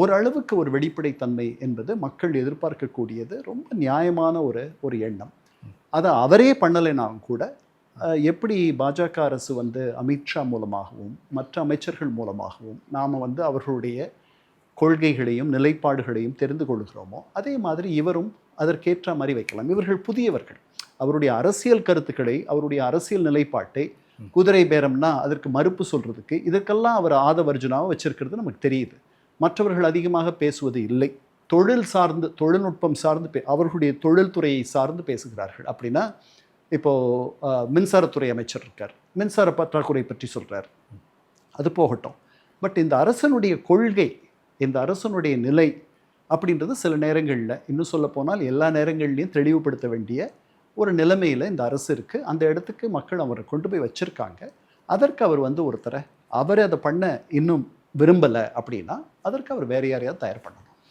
ஓரளவுக்கு ஒரு வெளிப்படைத்தன்மை என்பது மக்கள் எதிர்பார்க்கக்கூடியது. ரொம்ப நியாயமான ஒரு எண்ணம். அதை அவரே பண்ணலைனாலும் கூட எப்படி பாஜக அரசு வந்து அமித்ஷா மூலமாகவும் மற்ற அமைச்சர்கள் மூலமாகவும் நாம் வந்து அவர்களுடைய கொள்கைகளையும் நிலைப்பாடுகளையும் தெரிந்து கொள்கிறோமோ, அதே மாதிரி இவரும் அதற்கேற்ற மாதிரி வைக்கலாம். இவர்கள் புதியவர்கள். அவருடைய அரசியல் கருத்துக்களை, அவருடைய அரசியல் நிலைப்பாட்டை குதிரை பேரம்னா அதற்கு மறுப்பு சொல்கிறதுக்கு இதற்கெல்லாம் அவர் ஆதவர்ஜுனாவை வச்சிருக்கிறது நமக்கு தெரியுது. மற்றவர்கள் அதிகமாக பேசுவது இல்லை. தொழில்நுட்பம் சார்ந்து அவர்களுடைய தொழில்துறையை சார்ந்து பேசுகிறார்கள். அப்படின்னா இப்போது மின்சாரத்துறை அமைச்சர் இருக்கார், மின்சார பற்றாக்குறை பற்றி சொல்கிறார், அது போகட்டும். பட் இந்த அரசனுடைய கொள்கை, இந்த அரசனுடைய நிலை அப்படின்றது சில நேரங்களில், இன்னும் சொல்ல போனால் எல்லா நேரங்கள்லையும் தெளிவுபடுத்த வேண்டிய ஒரு நிலைமையில் இந்த அரசு இருக்குது. அந்த இடத்துக்கு மக்கள் அவரை கொண்டு போய் வச்சுருக்காங்க. அதற்கு அவர் வந்து ஒருத்தரை அவர் அதை பண்ண இன்னும் விரும்பலை அப்படின்னா அதற்கு அவர் வேறு யாரையாவது தயார் பண்ண